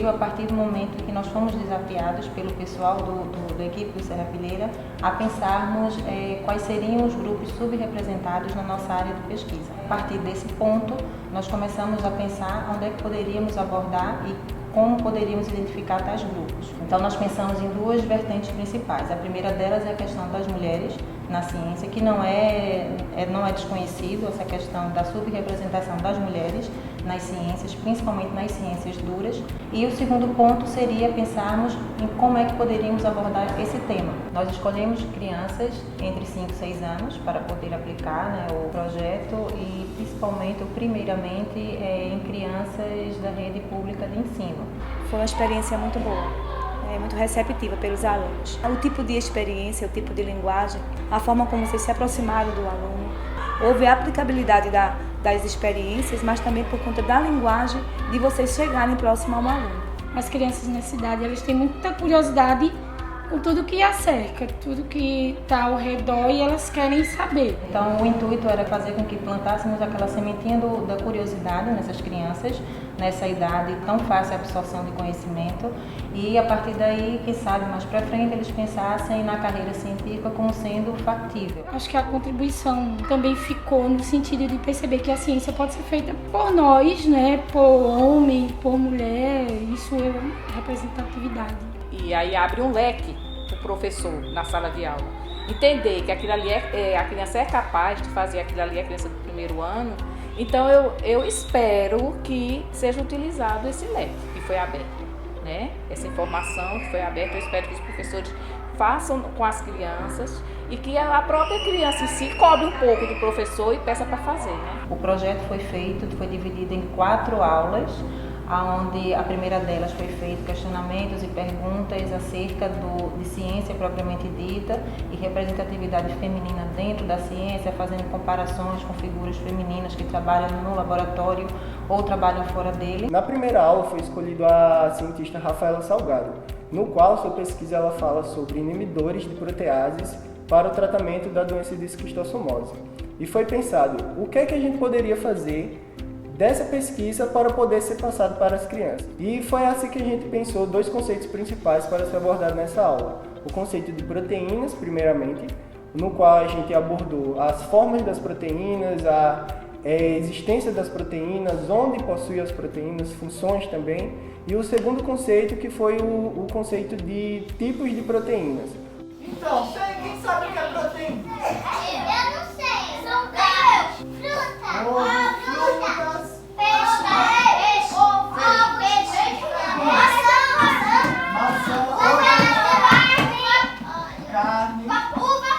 surgiu a partir do momento que nós fomos desafiados pelo pessoal da equipe do Serrapilheira a pensarmos quais seriam os grupos subrepresentados na nossa área de pesquisa. A partir desse ponto, nós começamos a pensar onde é que poderíamos abordar e como poderíamos identificar tais grupos. Então nós pensamos em duas vertentes principais. A primeira delas é a questão das mulheres na ciência, que não é desconhecido essa questão da subrepresentação das mulheres nas ciências, principalmente nas ciências duras. E o segundo ponto seria pensarmos em como é que poderíamos abordar esse tema. Nós escolhemos crianças entre 5 e 6 anos para poder aplicar o projeto e principalmente, primeiramente, em crianças da rede pública de ensino. Foi uma experiência muito boa. Muito receptiva pelos alunos. O tipo de experiência, o tipo de linguagem, a forma como vocês se aproximaram do aluno, houve a aplicabilidade das experiências, mas também por conta da linguagem de vocês chegarem próximo ao aluno. As crianças nessa cidade, elas têm muita curiosidade com tudo que a cerca, tudo que está ao redor e elas querem saber. Então o intuito era fazer com que plantássemos aquela sementinha da curiosidade nessas crianças, nessa idade tão fácil a absorção de conhecimento, e a partir daí, quem sabe mais para frente, eles pensassem na carreira científica como sendo factível. Acho que a contribuição também ficou no sentido de perceber que a ciência pode ser feita por nós, por homem, por mulher, isso é representatividade. E aí abre um leque para o professor na sala de aula. Entender que aquilo ali a criança é capaz de fazer aquilo ali, a criança do primeiro ano. Então eu espero que seja utilizado esse leque que foi aberto, Essa informação que foi aberta, eu espero que os professores façam com as crianças e que a própria criança em si cobre um pouco do professor e peça para fazer, O projeto foi dividido em 4 aulas, onde a primeira delas foi feito questionamentos e perguntas acerca de ciência propriamente dita e representatividade feminina dentro da ciência, fazendo comparações com figuras femininas que trabalham no laboratório ou trabalham fora dele. Na primeira aula foi escolhida a cientista Rafaela Salgado, no qual sua pesquisa ela fala sobre inibidores de proteases para o tratamento da doença de esquistossomose. E foi pensado, o que é que a gente poderia fazer dessa pesquisa para poder ser passado para as crianças. E foi assim que a gente pensou 2 conceitos principais para ser abordado nessa aula. O conceito de proteínas, primeiramente, no qual a gente abordou as formas das proteínas, a existência das proteínas, onde possui as proteínas, funções também. E o segundo conceito, que foi o conceito de tipos de proteínas. Então, quem sabe o que é proteína? Eu não sei, são frutas. Frutas. Peixe. Ovo. Maçã. Carne. Uva.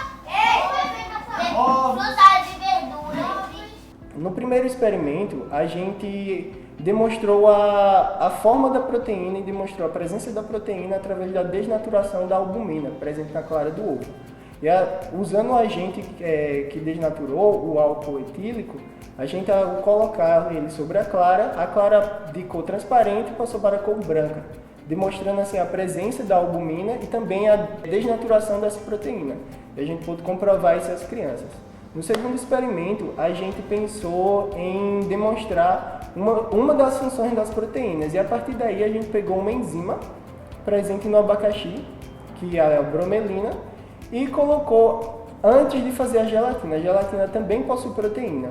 Frutas e verduras. No primeiro experimento, a gente demonstrou a forma da proteína e demonstrou a presença da proteína através da desnaturação da albumina, presente na clara do ovo. E usando o agente que desnaturou, o álcool etílico, a gente, ao colocar ele sobre a clara de cor transparente passou para a cor branca, demonstrando assim a presença da albumina e também a desnaturação dessa proteína. E a gente pôde comprovar isso às crianças. No segundo experimento, a gente pensou em demonstrar uma das funções das proteínas, e a partir daí a gente pegou uma enzima presente no abacaxi, que é a bromelina, e colocou antes de fazer a gelatina. A gelatina também possui proteína.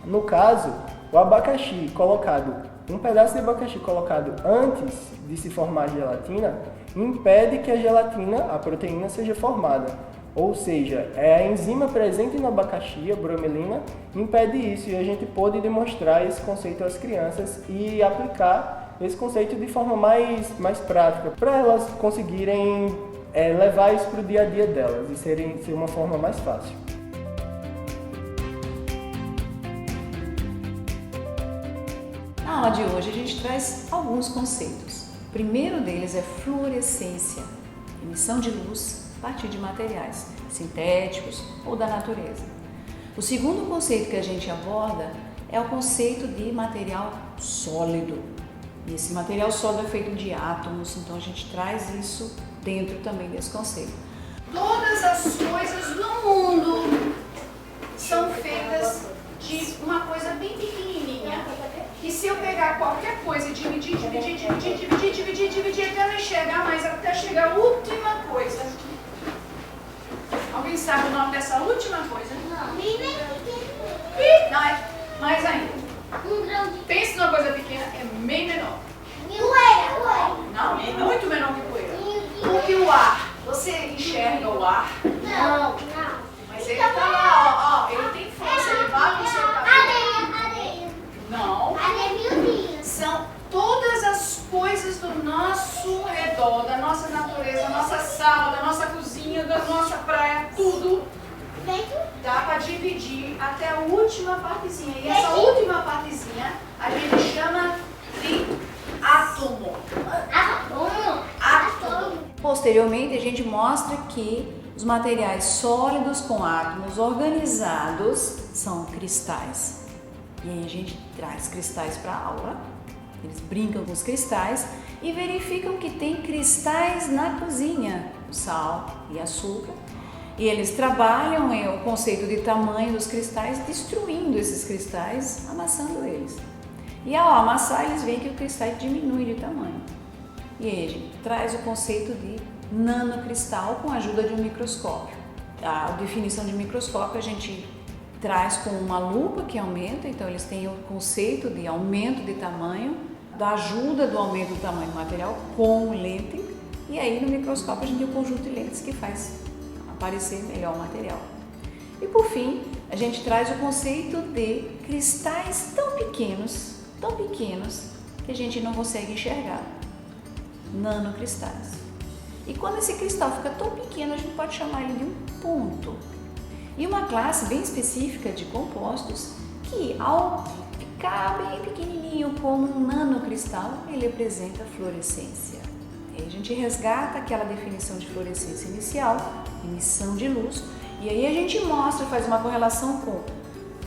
No caso, o abacaxi colocado, um pedaço de abacaxi colocado antes de se formar a gelatina, impede que a gelatina, a proteína, seja formada. Ou seja, a enzima presente no abacaxi, a bromelina, impede isso, e a gente pôde demonstrar esse conceito às crianças e aplicar esse conceito de forma mais prática, para elas conseguirem levar isso para o dia a dia delas e ser uma forma mais fácil. Na aula de hoje a gente traz alguns conceitos. O primeiro deles é fluorescência, emissão de luz a partir de materiais sintéticos ou da natureza. O segundo conceito que a gente aborda é o conceito de material sólido. E esse material sólido é feito de átomos, então a gente traz isso dentro também desse conceito. Todas as coisas do mundo são feitas de uma coisa bem pequenininha. E se eu pegar qualquer coisa e dividir enxergar mais até chegar a última coisa. Alguém sabe o nome dessa última coisa? Não. Não, é mais ainda. Um grão de Pense numa coisa pequena, é bem menor. poeira. Não, é muito menor que poeira. Porque o ar, você enxerga o ar, Não. mas ele tá lá, ó, ele tem força, ele bate no seu cabelo. Areia. Não. Areia miudinha. São todas as coisas do nosso redor, da nossa natureza, da nossa sala, da nossa cozinha, da nossa praia, tudo dá para dividir até a última partezinha. E essa última partezinha a gente chama de átomo. Átomo. Posteriormente, a gente mostra que os materiais sólidos com átomos organizados são cristais. E aí a gente traz cristais para a aula, eles brincam com os cristais e verificam que tem cristais na cozinha, sal e açúcar. E eles trabalham o conceito de tamanho dos cristais, destruindo esses cristais, amassando eles. E ao amassar, eles veem que o cristal diminui de tamanho. E aí a gente traz o conceito de nanocristal com a ajuda de um microscópio. A definição de microscópio a gente traz com uma lupa que aumenta, então eles têm o conceito de aumento de tamanho, da ajuda do aumento do tamanho do material com lente, e aí no microscópio a gente tem o conjunto de lentes que faz aparecer melhor o material. E por fim, a gente traz o conceito de cristais tão pequenos, que a gente não consegue enxergar, nanocristais. E quando esse cristal fica tão pequeno, a gente pode chamar ele de um ponto. E uma classe bem específica de compostos que, ao ficar bem pequenininho como um nanocristal, ele apresenta fluorescência. E aí a gente resgata aquela definição de fluorescência inicial, emissão de luz, e aí a gente mostra, faz uma correlação com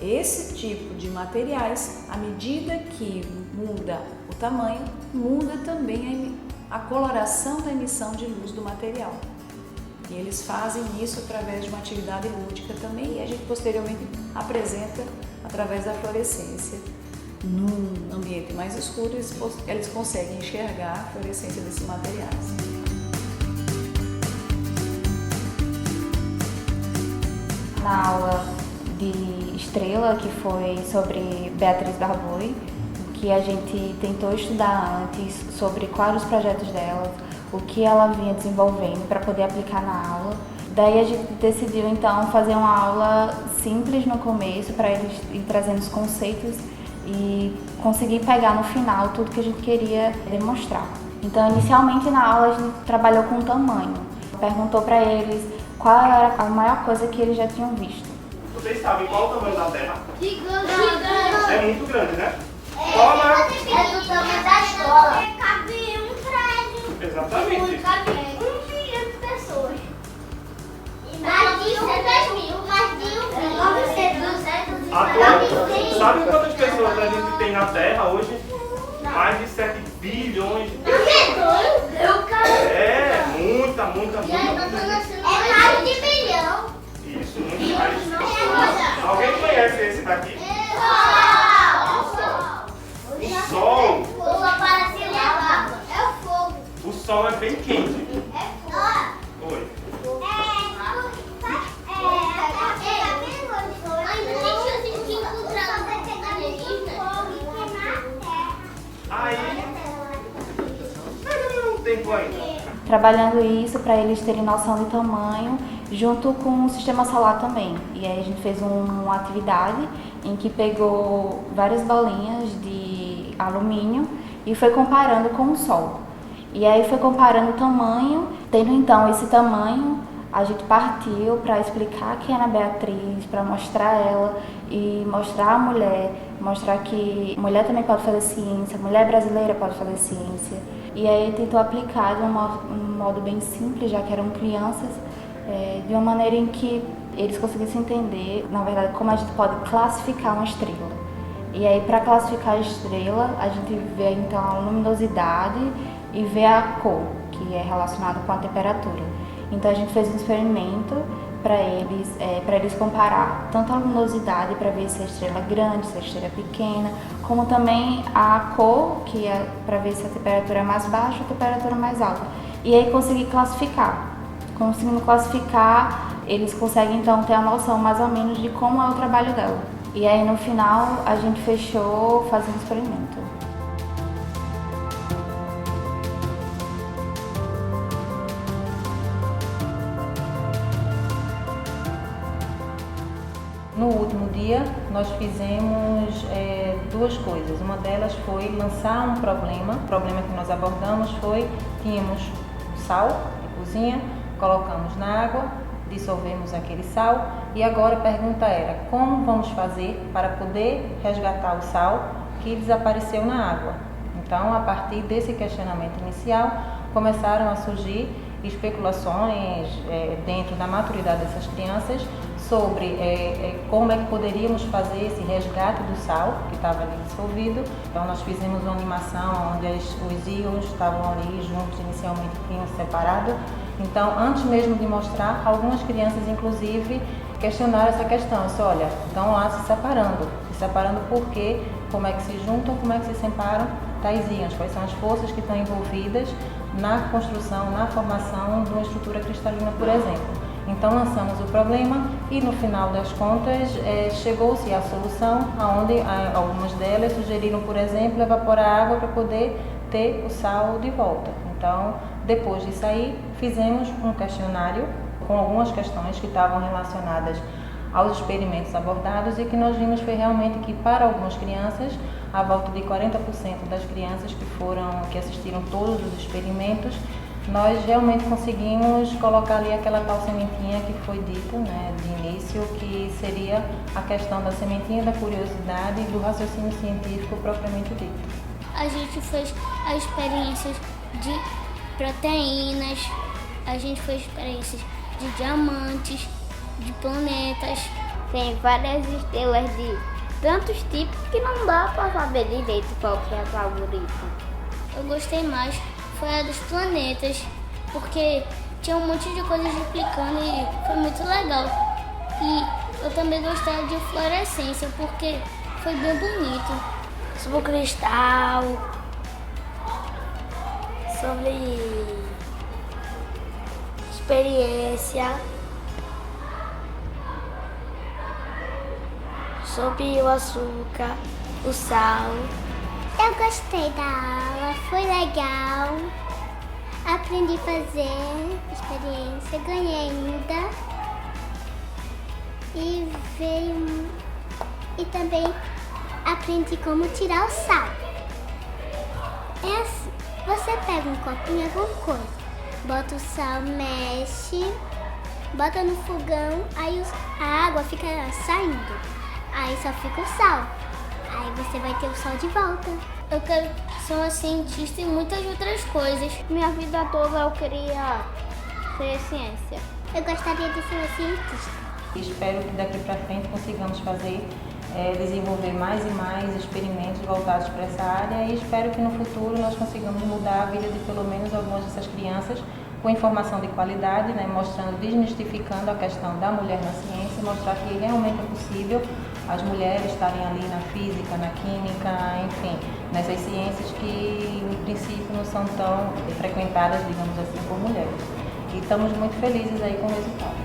esse tipo de materiais. À medida que muda o tamanho, muda também a coloração da emissão de luz do material. E eles fazem isso através de uma atividade lúdica também, e a gente posteriormente apresenta através da fluorescência. Num ambiente mais escuro, eles conseguem enxergar a fluorescência desses materiais. Na aula de Estrela, que foi sobre Beatriz Barboi, que a gente tentou estudar antes sobre quais eram os projetos dela, o que ela vinha desenvolvendo para poder aplicar na aula. Daí a gente decidiu então fazer uma aula simples no começo para eles ir trazendo os conceitos e conseguir pegar no final tudo que a gente queria demonstrar. Então inicialmente na aula a gente trabalhou com o tamanho, perguntou para eles qual era a maior coisa que eles já tinham visto. Vocês sabem qual o tamanho da Terra? Gigante. É muito grande, né? Qual a maior? É do tamanho da escola. Cabe um prédio. Exatamente. Cabe 1 milhão de pessoas. Mais de 100 mil. Mais de 1 milhão. Agora, sabe quantas pessoas a gente tem na Terra hoje? Mais de 7 bilhões de pessoas. É, muita. É mais de milhão. Isso, muito mais. Alguém conhece esse daqui? O Sol. O Sol parece lava. É o fogo. O Sol é bem quente. É fogo. Oi. Aí, não tem tempo ainda. Trabalhando isso para eles terem noção de tamanho, junto com o sistema solar também. E aí a gente fez uma atividade em que pegou várias bolinhas de alumínio e foi comparando com o Sol. E aí foi comparando o tamanho, tendo então esse tamanho, a gente partiu para explicar quem era a Beatriz, para mostrar ela e mostrar a mulher, mostrar que mulher também pode fazer ciência, mulher brasileira pode fazer ciência. E aí tentou aplicar de um modo bem simples, já que eram crianças, de uma maneira em que eles conseguissem entender, na verdade, como a gente pode classificar uma estrela. E aí, para classificar a estrela, a gente vê então a luminosidade e vê a cor, que é relacionada com a temperatura. Então a gente fez um experimento para eles comparar tanto a luminosidade para ver se a estrela é grande, se a estrela é pequena, como também a cor, que é para ver se a temperatura é mais baixa ou a temperatura mais alta. e aí conseguir classificar. Conseguindo classificar, eles conseguem então ter a noção mais ou menos de como é o trabalho dela. E aí no final a gente fechou fazendo experimento. No último dia, nós fizemos duas coisas. Uma delas foi lançar um problema. O problema que nós abordamos foi, tínhamos sal de cozinha, colocamos na água, dissolvemos aquele sal e agora a pergunta era como vamos fazer para poder resgatar o sal que desapareceu na água. Então, a partir desse questionamento inicial, começaram a surgir especulações dentro da maturidade dessas crianças sobre como é que poderíamos fazer esse resgate do sal que estava ali dissolvido. Então nós fizemos uma animação onde os íons estavam ali juntos, inicialmente tinham se separado. Então antes mesmo de mostrar, algumas crianças inclusive questionaram essa questão, disse, olha, estão lá se separando por quê? Como é que se juntam, como é que se separam tais íons, quais são as forças que estão envolvidas na construção, na formação de uma estrutura cristalina, por exemplo. Então lançamos o problema e no final das contas chegou-se à solução, onde algumas delas sugeriram, por exemplo, evaporar a água para poder ter o sal de volta. Então, depois disso aí, fizemos um questionário com algumas questões que estavam relacionadas aos experimentos abordados e que nós vimos foi realmente que para algumas crianças, a volta de 40% das crianças que assistiram todos os experimentos, nós realmente conseguimos colocar ali aquela tal sementinha que foi dita, né, de início, que seria a questão da sementinha da curiosidade e do raciocínio científico propriamente dito. A gente fez as experiências de proteínas, a gente fez experiências de diamantes, de planetas. Tem várias estrelas de tantos tipos que não dá para saber direito qual que é a favorita. Eu gostei mais foi a dos planetas, porque tinha um monte de coisas explicando e foi muito legal. E eu também gostei de fluorescência, porque foi bem bonito. Sobre o cristal, sobre experiência, sobre o açúcar, o sal. Eu gostei da aula, foi legal, aprendi a fazer experiência, ganhei ainda e também aprendi como tirar o sal. É assim, você pega um copinho, alguma coisa, bota o sal, mexe, bota no fogão, aí a água fica saindo, aí só fica o sal. Aí você vai ter o sal de volta. Eu quero ser uma cientista e muitas outras coisas. Minha vida toda eu queria ser ciência. Eu gostaria de ser uma cientista. Espero que daqui para frente consigamos desenvolver mais e mais experimentos voltados para essa área e espero que no futuro nós consigamos mudar a vida de pelo menos algumas dessas crianças com informação de qualidade, né, mostrando, desmistificando a questão da mulher na ciência, mostrar que realmente é possível as mulheres estarem ali na física, na química, enfim, nessas ciências que, no princípio, não são tão frequentadas, digamos assim, por mulheres. E estamos muito felizes aí com o resultado.